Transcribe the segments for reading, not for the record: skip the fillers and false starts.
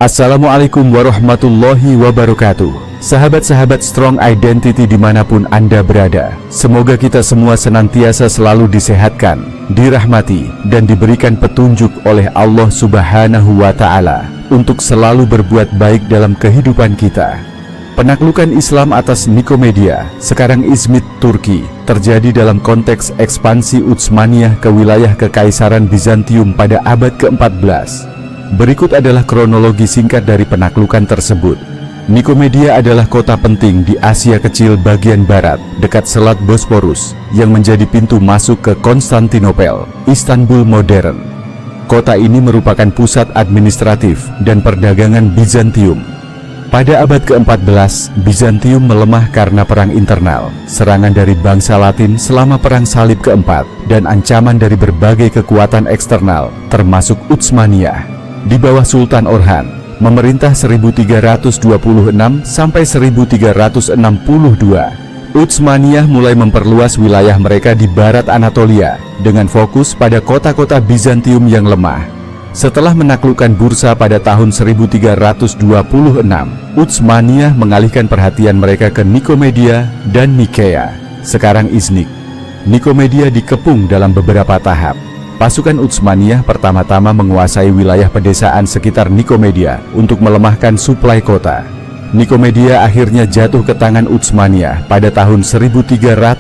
Assalamualaikum warahmatullahi wabarakatuh. Sahabat-sahabat Strong Identity dimanapun Anda berada, semoga kita semua senantiasa selalu disehatkan, dirahmati, dan diberikan petunjuk oleh Allah Subhanahu wa Ta'ala untuk selalu berbuat baik dalam kehidupan kita. Penaklukan Islam atas Nikomedia, sekarang Izmit, Turki, terjadi dalam konteks ekspansi Utsmaniyah ke wilayah Kekaisaran Bizantium pada abad ke-14. Berikut adalah kronologi singkat dari penaklukan tersebut. Nikomedia adalah kota penting di Asia Kecil bagian barat, dekat Selat Bosporus, yang menjadi pintu masuk ke Konstantinopel, Istanbul modern. Kota ini merupakan pusat administratif dan perdagangan Bizantium. Pada abad ke-14, Bizantium melemah karena perang internal, serangan dari bangsa Latin selama Perang Salib keempat, dan ancaman dari berbagai kekuatan eksternal, termasuk Utsmaniyah. Di bawah Sultan Orhan, memerintah 1326 sampai 1362, Utsmaniyah mulai memperluas wilayah mereka di barat Anatolia dengan fokus pada kota-kota Bizantium yang lemah. Setelah menaklukkan Bursa pada tahun 1326, Utsmaniyah mengalihkan perhatian mereka ke Nikomedia dan Nikea, sekarang Iznik. Nikomedia dikepung dalam beberapa tahap. Pasukan Utsmaniyah pertama-tama menguasai wilayah pedesaan sekitar Nikomedia untuk melemahkan suplai kota. Nikomedia akhirnya jatuh ke tangan Utsmaniyah pada tahun 1337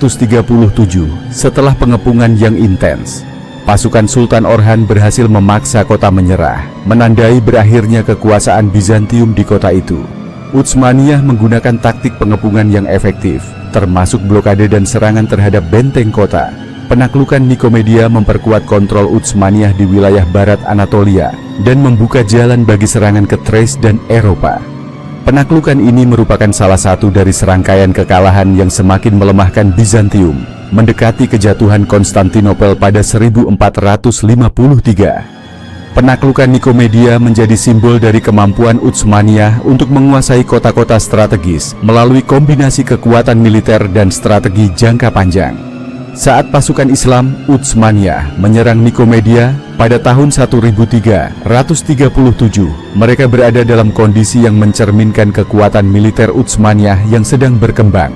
setelah pengepungan yang intens. Pasukan Sultan Orhan berhasil memaksa kota menyerah, menandai berakhirnya kekuasaan Bizantium di kota itu. Utsmaniyah menggunakan taktik pengepungan yang efektif, termasuk blokade dan serangan terhadap benteng kota. Penaklukan Nikomedia memperkuat kontrol Utsmaniyah di wilayah barat Anatolia dan membuka jalan bagi serangan ke Thrace dan Eropa. Penaklukan ini merupakan salah satu dari serangkaian kekalahan yang semakin melemahkan Bizantium, mendekati kejatuhan Konstantinopel pada 1453. Penaklukan Nikomedia menjadi simbol dari kemampuan Utsmaniyah untuk menguasai kota-kota strategis melalui kombinasi kekuatan militer dan strategi jangka panjang. Saat pasukan Islam Utsmaniyah menyerang Nikomedia pada tahun 1337, mereka berada dalam kondisi yang mencerminkan kekuatan militer Utsmaniyah yang sedang berkembang.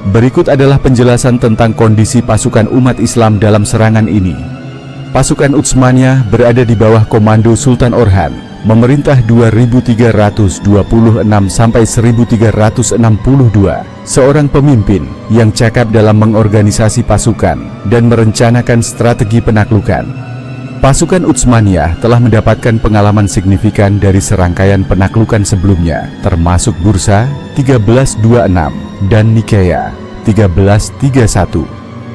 Berikut adalah penjelasan tentang kondisi pasukan umat Islam dalam serangan ini. Pasukan Utsmaniyah berada di bawah komando Sultan Orhan, memerintah 2326 sampai 1362, seorang pemimpin yang cakap dalam mengorganisasi pasukan dan merencanakan strategi penaklukan. Pasukan Utsmaniyah telah mendapatkan pengalaman signifikan dari serangkaian penaklukan sebelumnya, termasuk Bursa 1326 dan Nikea 1331.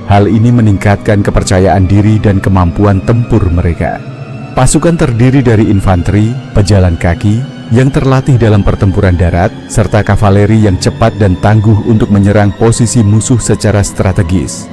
Hal ini meningkatkan kepercayaan diri dan kemampuan tempur mereka. Pasukan terdiri dari infanteri, pejalan kaki, yang terlatih dalam pertempuran darat, serta kavaleri yang cepat dan tangguh untuk menyerang posisi musuh secara strategis.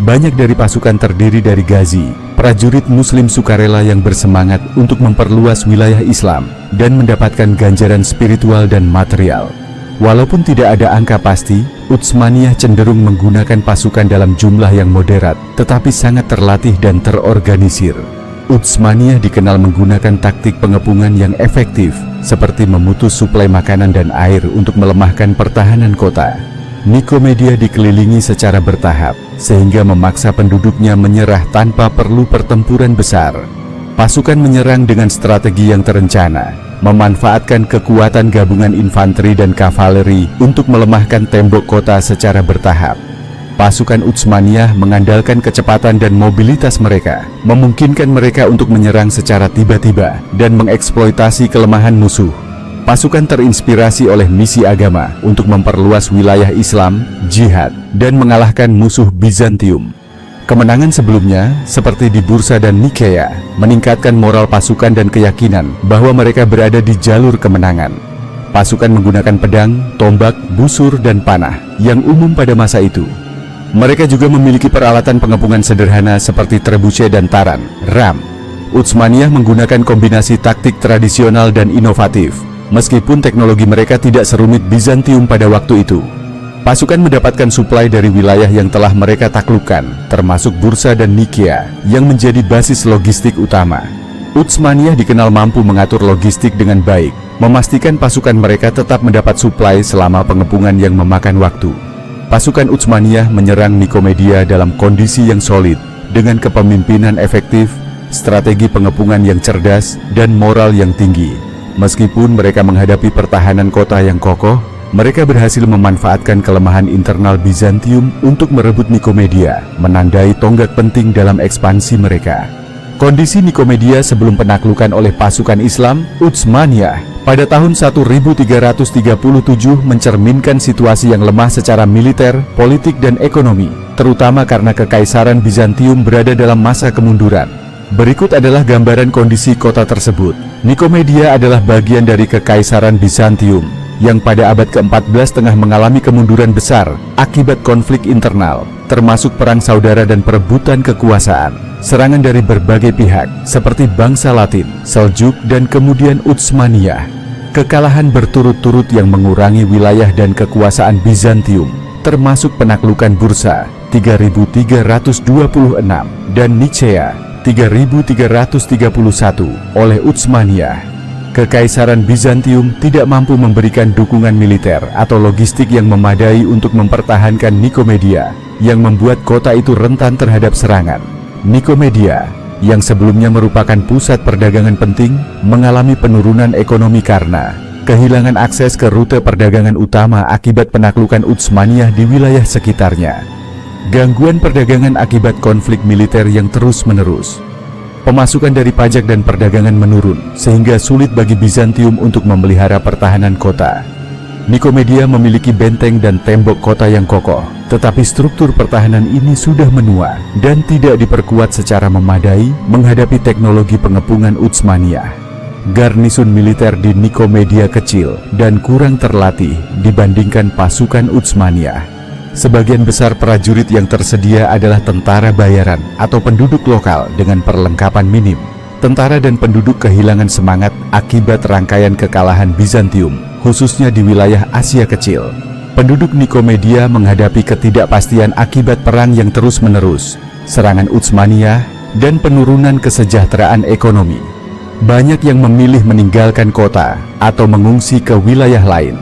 Banyak dari pasukan terdiri dari Ghazi, prajurit muslim sukarela yang bersemangat untuk memperluas wilayah Islam dan mendapatkan ganjaran spiritual dan material. Walaupun tidak ada angka pasti, Utsmaniyah cenderung menggunakan pasukan dalam jumlah yang moderat, tetapi sangat terlatih dan terorganisir. Utsmaniyah dikenal menggunakan taktik pengepungan yang efektif, seperti memutus suplai makanan dan air untuk melemahkan pertahanan kota. Nikomedia dikelilingi secara bertahap, sehingga memaksa penduduknya menyerah tanpa perlu pertempuran besar. Pasukan menyerang dengan strategi yang terencana, memanfaatkan kekuatan gabungan infanteri dan kavaleri untuk melemahkan tembok kota secara bertahap. Pasukan Utsmaniyah mengandalkan kecepatan dan mobilitas mereka, memungkinkan mereka untuk menyerang secara tiba-tiba dan mengeksploitasi kelemahan musuh. Pasukan terinspirasi oleh misi agama untuk memperluas wilayah Islam, jihad, dan mengalahkan musuh Bizantium. Kemenangan sebelumnya, seperti di Bursa dan Nikea, meningkatkan moral pasukan dan keyakinan bahwa mereka berada di jalur kemenangan. Pasukan menggunakan pedang, tombak, busur, dan panah yang umum pada masa itu. Mereka juga memiliki peralatan pengepungan sederhana seperti trebuchet dan taran, ram. Utsmaniyah menggunakan kombinasi taktik tradisional dan inovatif, meskipun teknologi mereka tidak serumit Bizantium pada waktu itu. Pasukan mendapatkan suplai dari wilayah yang telah mereka taklukkan, termasuk Bursa dan Nikea, yang menjadi basis logistik utama. Utsmaniyah dikenal mampu mengatur logistik dengan baik, memastikan pasukan mereka tetap mendapat suplai selama pengepungan yang memakan waktu. Pasukan Utsmaniyah menyerang Nikomedia dalam kondisi yang solid, dengan kepemimpinan efektif, strategi pengepungan yang cerdas, dan moral yang tinggi. Meskipun mereka menghadapi pertahanan kota yang kokoh, mereka berhasil memanfaatkan kelemahan internal Bizantium untuk merebut Nikomedia, menandai tonggak penting dalam ekspansi mereka. Kondisi Nikomedia sebelum penaklukan oleh pasukan Islam, Utsmaniyah, pada tahun 1337 mencerminkan situasi yang lemah secara militer, politik, dan ekonomi, terutama karena Kekaisaran Bizantium berada dalam masa kemunduran. Berikut adalah gambaran kondisi kota tersebut. Nikomedia adalah bagian dari Kekaisaran Bizantium, yang pada abad ke-14 tengah mengalami kemunduran besar akibat konflik internal, termasuk perang saudara dan perebutan kekuasaan. Serangan dari berbagai pihak, seperti bangsa Latin, Seljuk, dan kemudian Utsmaniyah. Kekalahan berturut-turut yang mengurangi wilayah dan kekuasaan Bizantium, termasuk penaklukan Bursa 3326 dan Nicea 3331 oleh Utsmaniyah. Kekaisaran Bizantium tidak mampu memberikan dukungan militer atau logistik yang memadai untuk mempertahankan Nikomedia, yang membuat kota itu rentan terhadap serangan. Nikomedia, yang sebelumnya merupakan pusat perdagangan penting, mengalami penurunan ekonomi karena kehilangan akses ke rute perdagangan utama akibat penaklukan Utsmaniyah di wilayah sekitarnya. Gangguan perdagangan akibat konflik militer yang terus-menerus. Pemasukan dari pajak dan perdagangan menurun, sehingga sulit bagi Bizantium untuk memelihara pertahanan kota. Nikomedia memiliki benteng dan tembok kota yang kokoh, tetapi struktur pertahanan ini sudah menua dan tidak diperkuat secara memadai menghadapi teknologi pengepungan Utsmaniyah. Garnisun militer di Nikomedia kecil dan kurang terlatih dibandingkan pasukan Utsmaniyah. Sebagian besar prajurit yang tersedia adalah tentara bayaran atau penduduk lokal dengan perlengkapan minim. Tentara dan penduduk kehilangan semangat akibat rangkaian kekalahan Bizantium, khususnya di wilayah Asia Kecil. Penduduk Nikomedia menghadapi ketidakpastian akibat perang yang terus-menerus, serangan Utsmaniyah, dan penurunan kesejahteraan ekonomi. Banyak yang memilih meninggalkan kota atau mengungsi ke wilayah lain.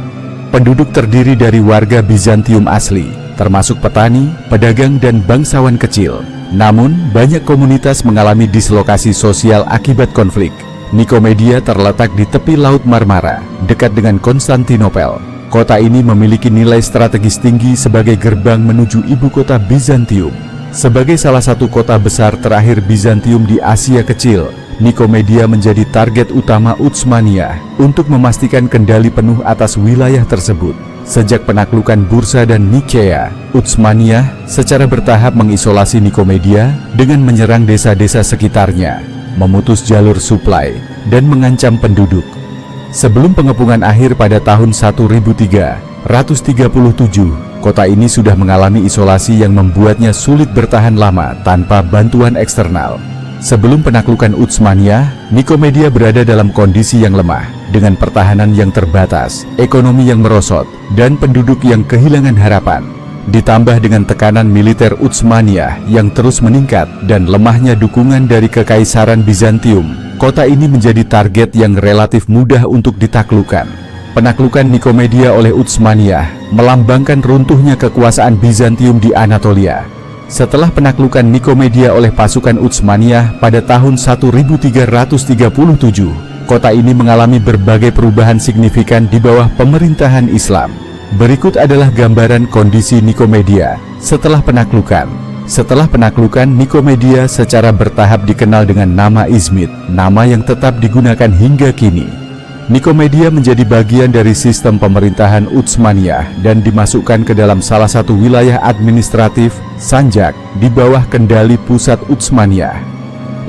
Penduduk terdiri dari warga Bizantium asli, termasuk petani, pedagang, dan bangsawan kecil. Namun, banyak komunitas mengalami dislokasi sosial akibat konflik. Nikomedia terletak di tepi Laut Marmara, dekat dengan Konstantinopel. Kota ini memiliki nilai strategis tinggi sebagai gerbang menuju ibu kota Bizantium. Sebagai salah satu kota besar terakhir Bizantium di Asia Kecil, Nikomedia menjadi target utama Utsmaniyah untuk memastikan kendali penuh atas wilayah tersebut. Sejak penaklukan Bursa dan Nicea, Utsmaniyah secara bertahap mengisolasi Nikomedia dengan menyerang desa-desa sekitarnya, memutus jalur suplai, dan mengancam penduduk. Sebelum pengepungan akhir pada tahun 1337, kota ini sudah mengalami isolasi yang membuatnya sulit bertahan lama tanpa bantuan eksternal. Sebelum penaklukan Utsmaniyah, Nikomedia berada dalam kondisi yang lemah, dengan pertahanan yang terbatas, ekonomi yang merosot, dan penduduk yang kehilangan harapan. Ditambah dengan tekanan militer Utsmaniyah yang terus meningkat dan lemahnya dukungan dari Kekaisaran Bizantium, kota ini menjadi target yang relatif mudah untuk ditaklukkan. Penaklukan Nikomedia oleh Utsmaniyah melambangkan runtuhnya kekuasaan Bizantium di Anatolia. Setelah penaklukan Nikomedia oleh pasukan Utsmaniyah pada tahun 1337, kota ini mengalami berbagai perubahan signifikan di bawah pemerintahan Islam. Berikut adalah gambaran kondisi Nikomedia setelah penaklukan. Setelah penaklukan, Nikomedia secara bertahap dikenal dengan nama Izmit, nama yang tetap digunakan hingga kini. Nikomedia menjadi bagian dari sistem pemerintahan Utsmaniyah dan dimasukkan ke dalam salah satu wilayah administratif, Sanjak, di bawah kendali pusat Utsmaniyah.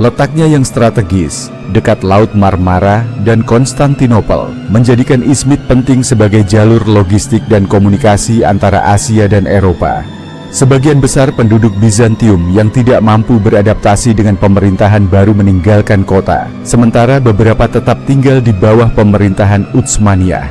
Letaknya yang strategis, dekat Laut Marmara dan Konstantinopel, menjadikan Izmit penting sebagai jalur logistik dan komunikasi antara Asia dan Eropa. Sebagian besar penduduk Bizantium yang tidak mampu beradaptasi dengan pemerintahan baru meninggalkan kota, sementara beberapa tetap tinggal di bawah pemerintahan Utsmaniyah.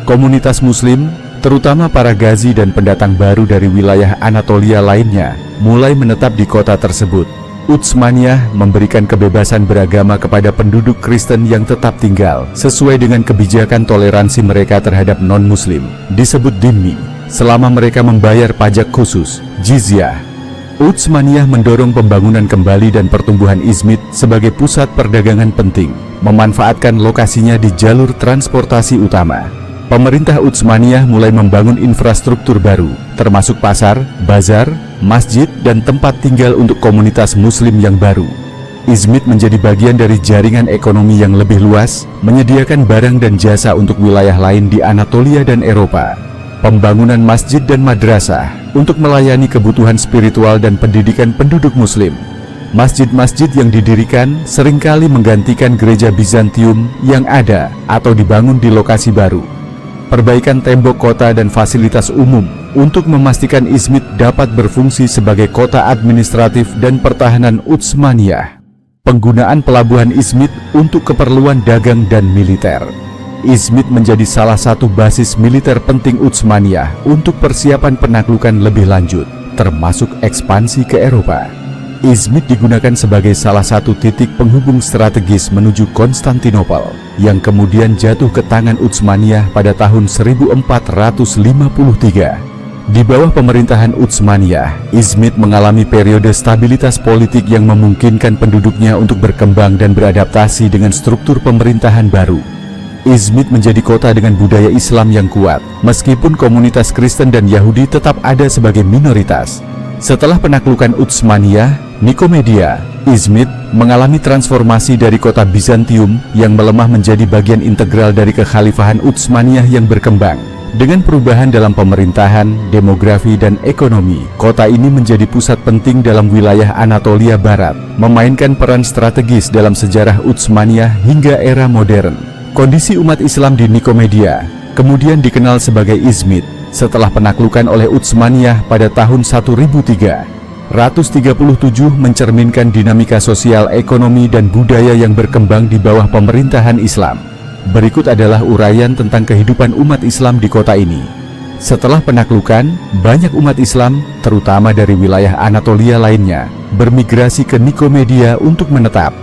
Komunitas Muslim, terutama para Ghazi dan pendatang baru dari wilayah Anatolia lainnya, mulai menetap di kota tersebut. Utsmaniyah memberikan kebebasan beragama kepada penduduk Kristen yang tetap tinggal sesuai dengan kebijakan toleransi mereka terhadap non-Muslim, disebut dhimmi, selama mereka membayar pajak khusus, jizyah. Utsmaniyah mendorong pembangunan kembali dan pertumbuhan Izmit sebagai pusat perdagangan penting, memanfaatkan lokasinya di jalur transportasi utama. Pemerintah Utsmaniyah mulai membangun infrastruktur baru, termasuk pasar, bazar, masjid, dan tempat tinggal untuk komunitas Muslim yang baru. Izmit menjadi bagian dari jaringan ekonomi yang lebih luas, menyediakan barang dan jasa untuk wilayah lain di Anatolia dan Eropa. Pembangunan masjid dan madrasah untuk melayani kebutuhan spiritual dan pendidikan penduduk Muslim. Masjid-masjid yang didirikan seringkali menggantikan gereja Bizantium yang ada atau dibangun di lokasi baru. Perbaikan tembok kota dan fasilitas umum untuk memastikan Izmit dapat berfungsi sebagai kota administratif dan pertahanan Utsmaniyah. Penggunaan pelabuhan Izmit untuk keperluan dagang dan militer. Izmit menjadi salah satu basis militer penting Utsmaniyah untuk persiapan penaklukan lebih lanjut, termasuk ekspansi ke Eropa. Izmit digunakan sebagai salah satu titik penghubung strategis menuju Konstantinopel, yang kemudian jatuh ke tangan Utsmaniyah pada tahun 1453. Di bawah pemerintahan Utsmaniyah, Izmit mengalami periode stabilitas politik yang memungkinkan penduduknya untuk berkembang dan beradaptasi dengan struktur pemerintahan baru. Izmit menjadi kota dengan budaya Islam yang kuat, meskipun komunitas Kristen dan Yahudi tetap ada sebagai minoritas. Setelah penaklukan Utsmaniyah, Nikomedia, Izmit mengalami transformasi dari kota Bizantium yang melemah menjadi bagian integral dari kekhalifahan Utsmaniyah yang berkembang. Dengan perubahan dalam pemerintahan, demografi, dan ekonomi, kota ini menjadi pusat penting dalam wilayah Anatolia Barat, memainkan peran strategis dalam sejarah Utsmaniyah hingga era modern. Kondisi umat Islam di Nikomedia kemudian dikenal sebagai Izmit setelah penaklukan oleh Utsmaniyah pada tahun 1337 mencerminkan dinamika sosial, ekonomi, dan budaya yang berkembang di bawah pemerintahan Islam. Berikut adalah uraian tentang kehidupan umat Islam di kota ini. Setelah penaklukan, banyak umat Islam, terutama dari wilayah Anatolia lainnya, bermigrasi ke Nikomedia untuk menetap.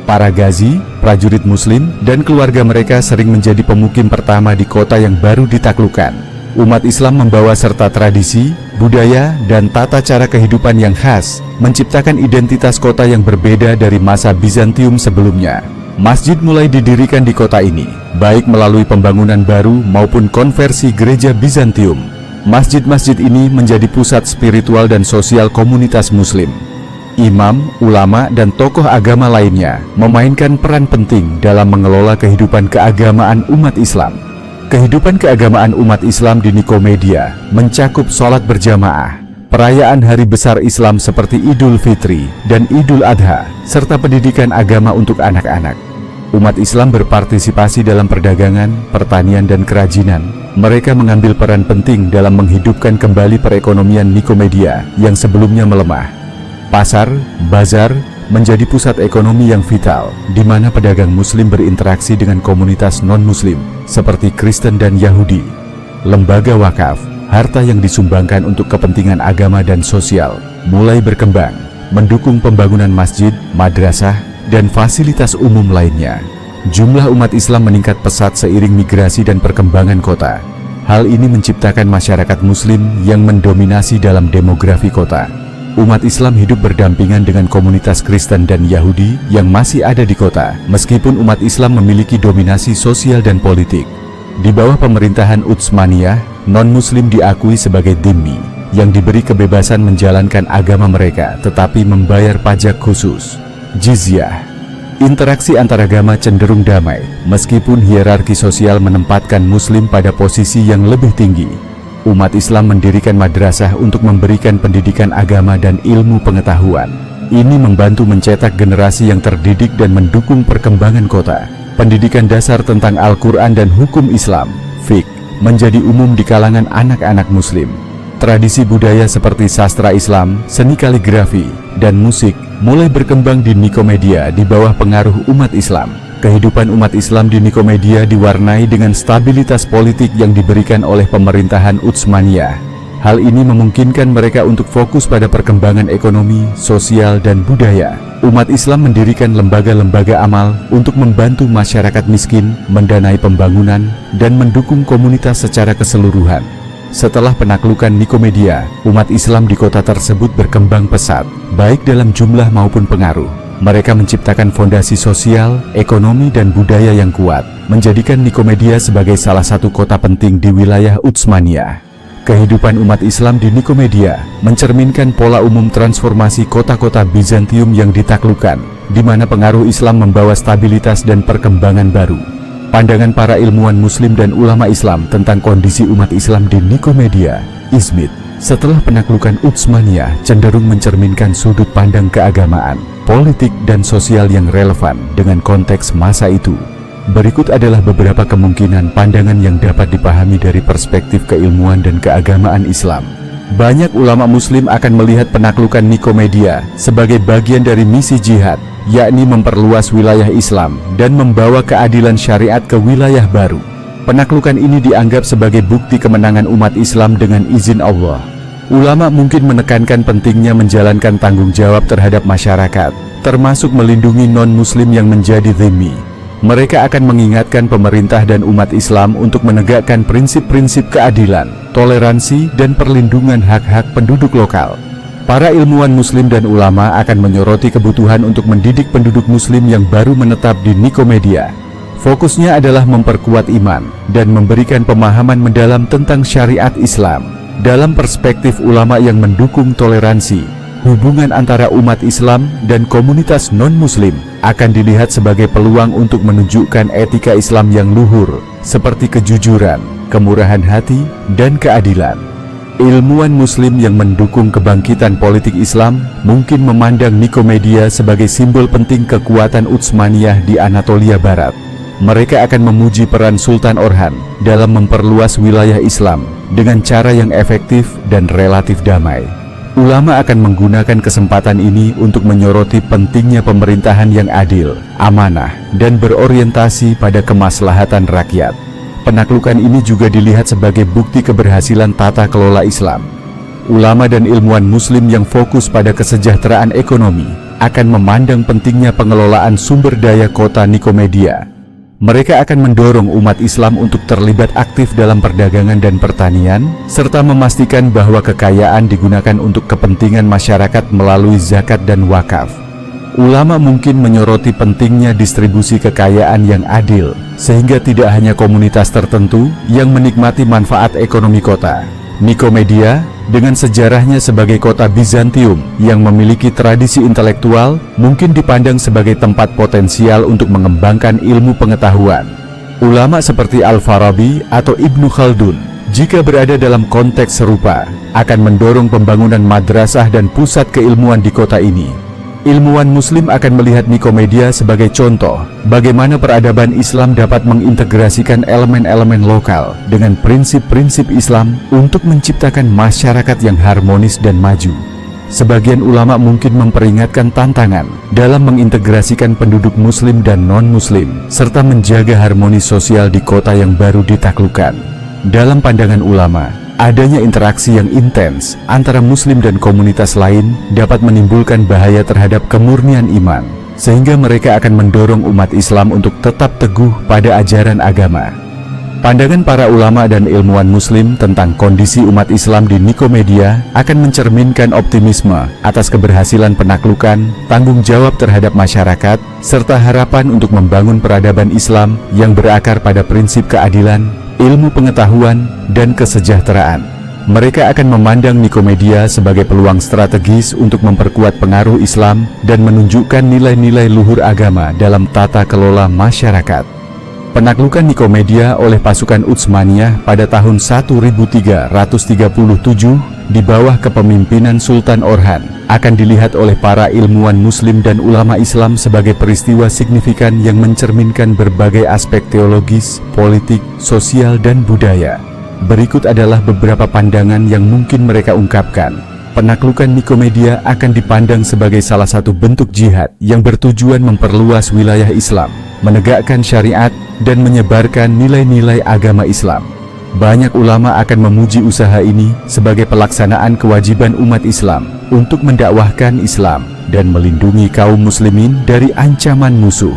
Para Ghazi, prajurit Muslim, dan keluarga mereka sering menjadi pemukim pertama di kota yang baru ditaklukkan. Umat Islam membawa serta tradisi, budaya, dan tata cara kehidupan yang khas, menciptakan identitas kota yang berbeda dari masa Bizantium sebelumnya. Masjid mulai didirikan di kota ini, baik melalui pembangunan baru maupun konversi gereja Bizantium. Masjid-masjid ini menjadi pusat spiritual dan sosial komunitas Muslim. Imam, ulama, dan tokoh agama lainnya memainkan peran penting dalam mengelola kehidupan keagamaan umat Islam. Kehidupan keagamaan umat Islam di Nikomedia mencakup sholat berjamaah, perayaan hari besar Islam seperti Idul Fitri dan Idul Adha, serta pendidikan agama untuk anak-anak. Umat Islam berpartisipasi dalam perdagangan, pertanian, dan kerajinan. Mereka mengambil peran penting dalam menghidupkan kembali perekonomian Nikomedia yang sebelumnya melemah. Pasar, bazar, menjadi pusat ekonomi yang vital, di mana pedagang Muslim berinteraksi dengan komunitas non-Muslim, seperti Kristen dan Yahudi. Lembaga wakaf, harta yang disumbangkan untuk kepentingan agama dan sosial, mulai berkembang, mendukung pembangunan masjid, madrasah, dan fasilitas umum lainnya. Jumlah umat Islam meningkat pesat seiring migrasi dan perkembangan kota. Hal ini menciptakan masyarakat Muslim yang mendominasi dalam demografi kota. Umat Islam hidup berdampingan dengan komunitas Kristen dan Yahudi yang masih ada di kota, meskipun umat Islam memiliki dominasi sosial dan politik. Di bawah pemerintahan Utsmaniyah, non-Muslim diakui sebagai dhimmi, yang diberi kebebasan menjalankan agama mereka, tetapi membayar pajak khusus, jizyah. Interaksi antaragama cenderung damai, meskipun hierarki sosial menempatkan Muslim pada posisi yang lebih tinggi. Umat Islam mendirikan madrasah untuk memberikan pendidikan agama dan ilmu pengetahuan. Ini membantu mencetak generasi yang terdidik dan mendukung perkembangan kota. Pendidikan dasar tentang Al-Quran dan hukum Islam, fiqh, menjadi umum di kalangan anak-anak Muslim. Tradisi budaya seperti sastra Islam, seni kaligrafi, dan musik mulai berkembang di Nikomedia di bawah pengaruh umat Islam. Kehidupan umat Islam di Nikomedia diwarnai dengan stabilitas politik yang diberikan oleh pemerintahan Utsmaniyah. Hal ini memungkinkan mereka untuk fokus pada perkembangan ekonomi, sosial, dan budaya. Umat Islam mendirikan lembaga-lembaga amal untuk membantu masyarakat miskin, mendanai pembangunan, dan mendukung komunitas secara keseluruhan. Setelah penaklukan Nikomedia, umat Islam di kota tersebut berkembang pesat, baik dalam jumlah maupun pengaruh. Mereka menciptakan fondasi sosial, ekonomi, dan budaya yang kuat, menjadikan Nikomedia sebagai salah satu kota penting di wilayah Utsmaniyah. Kehidupan umat Islam di Nikomedia mencerminkan pola umum transformasi kota-kota Bizantium yang ditaklukkan, di mana pengaruh Islam membawa stabilitas dan perkembangan baru. Pandangan para ilmuwan Muslim dan ulama Islam tentang kondisi umat Islam di Nikomedia, Izmit, setelah penaklukan Utsmaniyah cenderung mencerminkan sudut pandang keagamaan, politik, dan sosial yang relevan dengan konteks masa itu. Berikut adalah beberapa kemungkinan pandangan yang dapat dipahami dari perspektif keilmuan dan keagamaan Islam. Banyak ulama Muslim akan melihat penaklukan Nikomedia sebagai bagian dari misi jihad, yakni memperluas wilayah Islam dan membawa keadilan syariat ke wilayah baru. Penaklukan ini dianggap sebagai bukti kemenangan umat Islam dengan izin Allah. Ulama mungkin menekankan pentingnya menjalankan tanggung jawab terhadap masyarakat, termasuk melindungi non-Muslim yang menjadi dhimmi. Mereka akan mengingatkan pemerintah dan umat Islam untuk menegakkan prinsip-prinsip keadilan, toleransi, dan perlindungan hak-hak penduduk lokal. Para ilmuwan Muslim dan ulama akan menyoroti kebutuhan untuk mendidik penduduk Muslim yang baru menetap di Nikomedia. Fokusnya adalah memperkuat iman dan memberikan pemahaman mendalam tentang syariat Islam. Dalam perspektif ulama yang mendukung toleransi, hubungan antara umat Islam dan komunitas non-Muslim akan dilihat sebagai peluang untuk menunjukkan etika Islam yang luhur, seperti kejujuran, kemurahan hati, dan keadilan. Ilmuwan Muslim yang mendukung kebangkitan politik Islam mungkin memandang Nikomedia sebagai simbol penting kekuatan Utsmaniyah di Anatolia Barat. Mereka akan memuji peran Sultan Orhan dalam memperluas wilayah Islam dengan cara yang efektif dan relatif damai. Ulama akan menggunakan kesempatan ini untuk menyoroti pentingnya pemerintahan yang adil, amanah, dan berorientasi pada kemaslahatan rakyat. Penaklukan ini juga dilihat sebagai bukti keberhasilan tata kelola Islam. Ulama dan ilmuwan Muslim yang fokus pada kesejahteraan ekonomi akan memandang pentingnya pengelolaan sumber daya kota Nikomedia. Mereka akan mendorong umat Islam untuk terlibat aktif dalam perdagangan dan pertanian, serta memastikan bahwa kekayaan digunakan untuk kepentingan masyarakat melalui zakat dan wakaf. Ulama mungkin menyoroti pentingnya distribusi kekayaan yang adil, sehingga tidak hanya komunitas tertentu yang menikmati manfaat ekonomi kota. Nikomedia, dengan sejarahnya sebagai kota Bizantium yang memiliki tradisi intelektual, mungkin dipandang sebagai tempat potensial untuk mengembangkan ilmu pengetahuan. Ulama seperti Al-Farabi atau Ibnu Khaldun, jika berada dalam konteks serupa, akan mendorong pembangunan madrasah dan pusat keilmuan di kota ini. Ilmuwan Muslim akan melihat Nikomedia sebagai contoh bagaimana peradaban Islam dapat mengintegrasikan elemen-elemen lokal dengan prinsip-prinsip Islam untuk menciptakan masyarakat yang harmonis dan maju. Sebagian ulama mungkin memperingatkan tantangan dalam mengintegrasikan penduduk Muslim dan non-Muslim, serta menjaga harmoni sosial di kota yang baru ditaklukkan. Dalam pandangan ulama, adanya interaksi yang intens antara Muslim dan komunitas lain dapat menimbulkan bahaya terhadap kemurnian iman, sehingga mereka akan mendorong umat Islam untuk tetap teguh pada ajaran agama. Pandangan para ulama dan ilmuwan Muslim tentang kondisi umat Islam di Nikomedia akan mencerminkan optimisme atas keberhasilan penaklukan, tanggung jawab terhadap masyarakat, serta harapan untuk membangun peradaban Islam yang berakar pada prinsip keadilan, ilmu pengetahuan, dan kesejahteraan. Mereka akan memandang Nikomedia sebagai peluang strategis untuk memperkuat pengaruh Islam dan menunjukkan nilai-nilai luhur agama dalam tata kelola masyarakat. Penaklukan Nikomedia oleh pasukan Utsmaniyah pada tahun 1337 di bawah kepemimpinan Sultan Orhan akan dilihat oleh para ilmuwan Muslim dan ulama Islam sebagai peristiwa signifikan yang mencerminkan berbagai aspek teologis, politik, sosial, dan budaya. Berikut adalah beberapa pandangan yang mungkin mereka ungkapkan. Penaklukan Nikomedia akan dipandang sebagai salah satu bentuk jihad yang bertujuan memperluas wilayah Islam, menegakkan syariat, dan menyebarkan nilai-nilai agama Islam. Banyak ulama akan memuji usaha ini sebagai pelaksanaan kewajiban umat Islam untuk mendakwahkan Islam dan melindungi kaum muslimin dari ancaman musuh.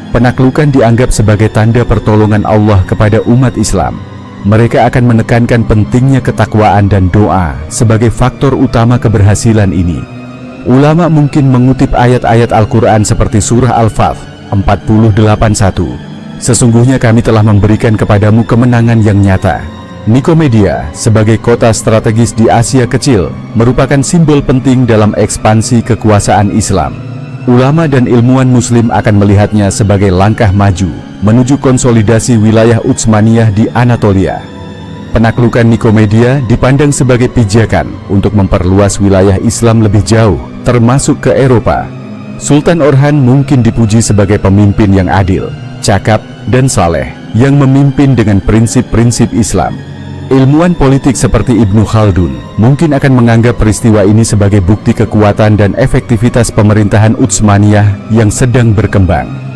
Penaklukan dianggap sebagai tanda pertolongan Allah kepada umat Islam. Mereka akan menekankan pentingnya ketakwaan dan doa sebagai faktor utama keberhasilan ini. Ulama mungkin mengutip ayat-ayat Al-Quran seperti surah Al-Fath 48:1. Sesungguhnya kami telah memberikan kepadamu kemenangan yang nyata. Nikomedia sebagai kota strategis di Asia Kecil merupakan simbol penting dalam ekspansi kekuasaan Islam. Ulama dan ilmuwan muslim akan melihatnya sebagai langkah maju menuju konsolidasi wilayah Utsmaniyah di Anatolia. Penaklukan Nikomedia dipandang sebagai pijakan untuk memperluas wilayah Islam lebih jauh, termasuk ke Eropa. Sultan Orhan mungkin dipuji sebagai pemimpin yang adil, cakap, dan saleh, yang memimpin dengan prinsip-prinsip Islam. Ilmuwan politik seperti Ibnu Khaldun mungkin akan menganggap peristiwa ini sebagai bukti kekuatan dan efektivitas pemerintahan Utsmaniyah yang sedang berkembang.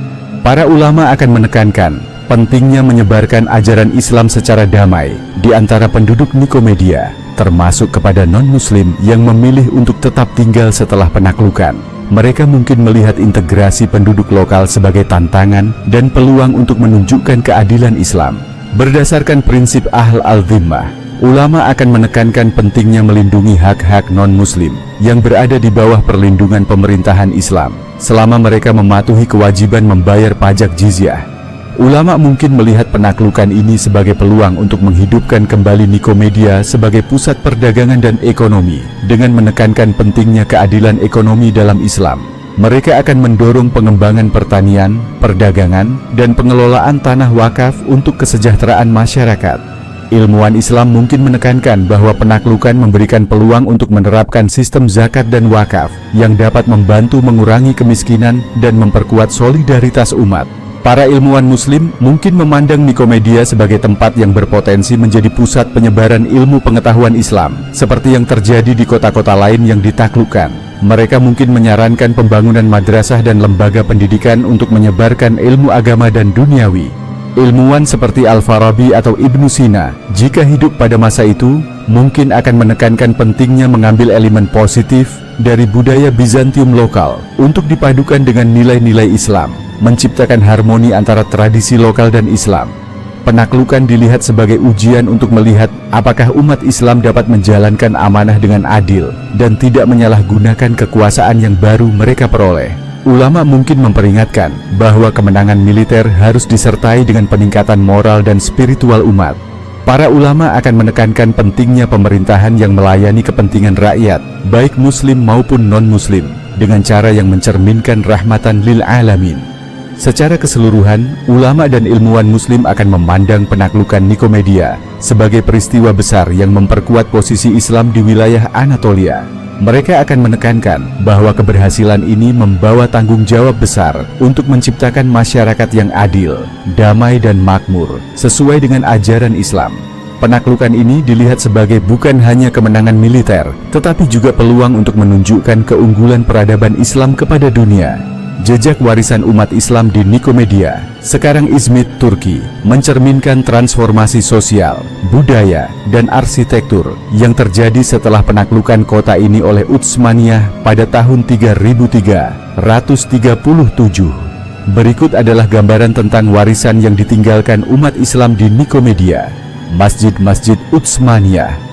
Para ulama akan menekankan pentingnya menyebarkan ajaran Islam secara damai di antara penduduk Nikomedia, termasuk kepada non-muslim yang memilih untuk tetap tinggal setelah penaklukan. Mereka mungkin melihat integrasi penduduk lokal sebagai tantangan dan peluang untuk menunjukkan keadilan Islam. Berdasarkan prinsip Ahl al-Dhimmah, ulama akan menekankan pentingnya melindungi hak-hak non-muslim yang berada di bawah perlindungan pemerintahan Islam selama mereka mematuhi kewajiban membayar pajak jizyah. Ulama mungkin melihat penaklukan ini sebagai peluang untuk menghidupkan kembali Nikomedia sebagai pusat perdagangan dan ekonomi dengan menekankan pentingnya keadilan ekonomi dalam Islam. Mereka akan mendorong pengembangan pertanian, perdagangan, dan pengelolaan tanah wakaf untuk kesejahteraan masyarakat. Ilmuwan Islam mungkin menekankan bahwa penaklukan memberikan peluang untuk menerapkan sistem zakat dan wakaf yang dapat membantu mengurangi kemiskinan dan memperkuat solidaritas umat. Para ilmuwan muslim mungkin memandang Nikomedia sebagai tempat yang berpotensi menjadi pusat penyebaran ilmu pengetahuan Islam, seperti yang terjadi di kota-kota lain yang ditaklukkan. Mereka mungkin menyarankan pembangunan madrasah dan lembaga pendidikan untuk menyebarkan ilmu agama dan duniawi. Ilmuwan seperti Al-Farabi atau Ibnu Sina, jika hidup pada masa itu, mungkin akan menekankan pentingnya mengambil elemen positif dari budaya Bizantium lokal untuk dipadukan dengan nilai-nilai Islam, menciptakan harmoni antara tradisi lokal dan Islam. Penaklukan dilihat sebagai ujian untuk melihat apakah umat Islam dapat menjalankan amanah dengan adil dan tidak menyalahgunakan kekuasaan yang baru mereka peroleh. Ulama mungkin memperingatkan bahwa kemenangan militer harus disertai dengan peningkatan moral dan spiritual umat. Para ulama akan menekankan pentingnya pemerintahan yang melayani kepentingan rakyat, baik muslim maupun non-muslim, dengan cara yang mencerminkan rahmatan lil alamin. Secara keseluruhan, ulama dan ilmuwan muslim akan memandang penaklukan Nikomedia sebagai peristiwa besar yang memperkuat posisi Islam di wilayah Anatolia. Mereka akan menekankan bahwa keberhasilan ini membawa tanggung jawab besar untuk menciptakan masyarakat yang adil, damai dan makmur, sesuai dengan ajaran Islam. Penaklukan ini dilihat sebagai bukan hanya kemenangan militer, tetapi juga peluang untuk menunjukkan keunggulan peradaban Islam kepada dunia. Jejak warisan umat Islam di Nikomedia, sekarang Izmit, Turki, mencerminkan transformasi sosial, budaya, dan arsitektur yang terjadi setelah penaklukan kota ini oleh Utsmaniyah pada tahun 3337. Berikut adalah gambaran tentang warisan yang ditinggalkan umat Islam di Nikomedia. Masjid-masjid Utsmaniyah.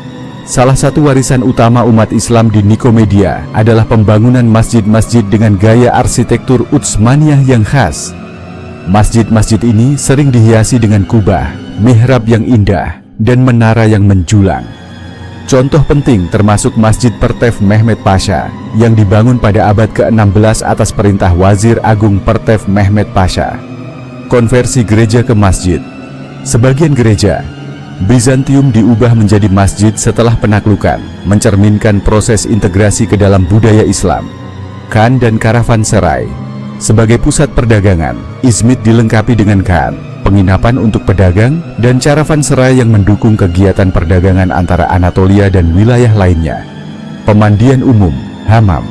Salah satu warisan utama umat Islam di Nikomedia adalah pembangunan masjid-masjid dengan gaya arsitektur Utsmaniyah yang khas. Masjid-masjid ini sering dihiasi dengan kubah, mihrab yang indah, dan menara yang menjulang. Contoh penting termasuk Masjid Pertev Mehmet Pasha yang dibangun pada abad ke-16 atas perintah Wazir Agung Pertev Mehmet Pasha. Konversi gereja ke masjid. Sebagian gereja Bizantium diubah menjadi masjid setelah penaklukan, mencerminkan proses integrasi ke dalam budaya Islam. Khan dan karavanserai. Sebagai pusat perdagangan, Izmit dilengkapi dengan khan, penginapan untuk pedagang, dan karavanserai yang mendukung kegiatan perdagangan antara Anatolia dan wilayah lainnya. Pemandian umum, hammam.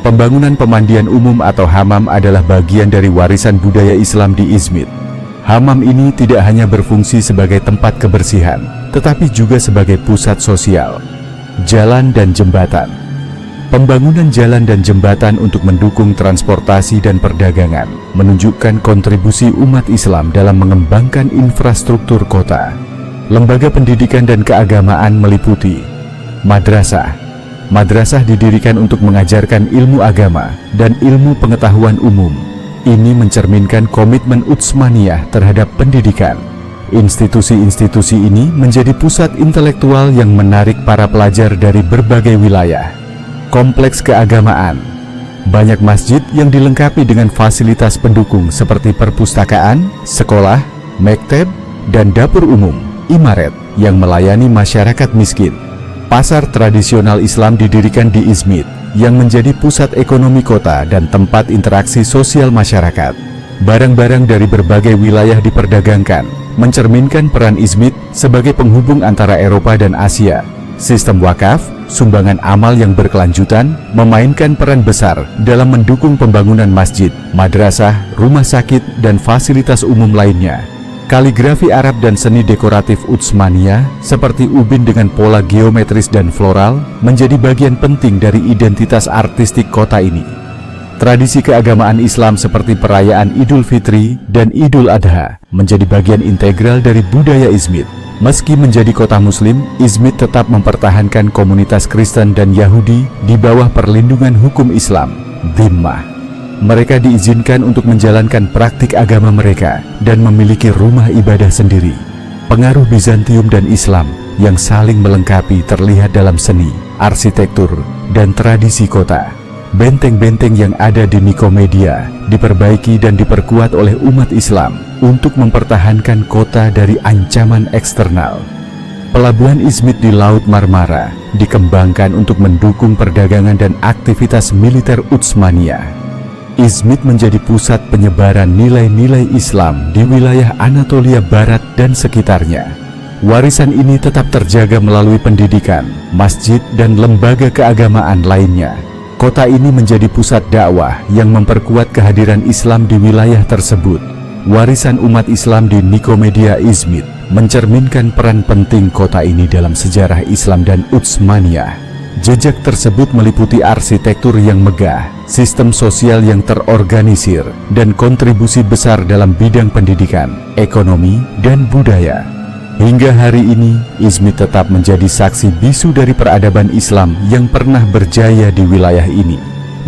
Pembangunan pemandian umum atau hammam adalah bagian dari warisan budaya Islam di Izmit. Hammam ini tidak hanya berfungsi sebagai tempat kebersihan, tetapi juga sebagai pusat sosial, jalan dan jembatan. Pembangunan jalan dan jembatan untuk mendukung transportasi dan perdagangan menunjukkan kontribusi umat Islam dalam mengembangkan infrastruktur kota. Lembaga pendidikan dan keagamaan meliputi madrasah. Madrasah didirikan untuk mengajarkan ilmu agama dan ilmu pengetahuan umum. Ini mencerminkan komitmen Utsmaniyah terhadap pendidikan. Institusi-institusi ini menjadi pusat intelektual yang menarik para pelajar dari berbagai wilayah. Kompleks keagamaan. Banyak masjid yang dilengkapi dengan fasilitas pendukung seperti perpustakaan, sekolah, mekteb, dan dapur umum, imaret, yang melayani masyarakat miskin. Pasar tradisional Islam didirikan di Izmit, yang menjadi pusat ekonomi kota dan tempat interaksi sosial masyarakat. Barang-barang dari berbagai wilayah diperdagangkan, mencerminkan peran Izmit sebagai penghubung antara Eropa dan Asia. Sistem wakaf, sumbangan amal yang berkelanjutan, memainkan peran besar dalam mendukung pembangunan masjid, madrasah, rumah sakit, dan fasilitas umum lainnya. Kaligrafi Arab dan seni dekoratif Utsmaniyah seperti ubin dengan pola geometris dan floral menjadi bagian penting dari identitas artistik kota ini. Tradisi keagamaan Islam seperti perayaan Idul Fitri dan Idul Adha menjadi bagian integral dari budaya Izmit. Meski menjadi kota muslim, Izmit tetap mempertahankan komunitas Kristen dan Yahudi di bawah perlindungan hukum Islam, Dhimmah. Mereka diizinkan untuk menjalankan praktik agama mereka dan memiliki rumah ibadah sendiri. Pengaruh Bizantium dan Islam yang saling melengkapi terlihat dalam seni, arsitektur, dan tradisi kota. Benteng-benteng yang ada di Nikomedia diperbaiki dan diperkuat oleh umat Islam untuk mempertahankan kota dari ancaman eksternal. Pelabuhan Izmit di Laut Marmara dikembangkan untuk mendukung perdagangan dan aktivitas militer Utsmaniyah. Izmit menjadi pusat penyebaran nilai-nilai Islam di wilayah Anatolia Barat dan sekitarnya. Warisan ini tetap terjaga melalui pendidikan, masjid, dan lembaga keagamaan lainnya. Kota ini menjadi pusat dakwah yang memperkuat kehadiran Islam di wilayah tersebut. Warisan umat Islam di Nikomedia Izmit mencerminkan peran penting kota ini dalam sejarah Islam dan Utsmaniyah. Jejak tersebut meliputi arsitektur yang megah, sistem sosial yang terorganisir, dan kontribusi besar dalam bidang pendidikan, ekonomi, dan budaya. Hingga hari ini, Izmit tetap menjadi saksi bisu dari peradaban Islam yang pernah berjaya di wilayah ini.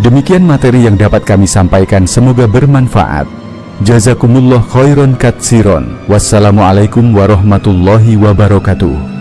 Demikian materi yang dapat kami sampaikan, semoga bermanfaat. Jazakumullah khairan katsiron. Wassalamualaikum warahmatullahi wabarakatuh.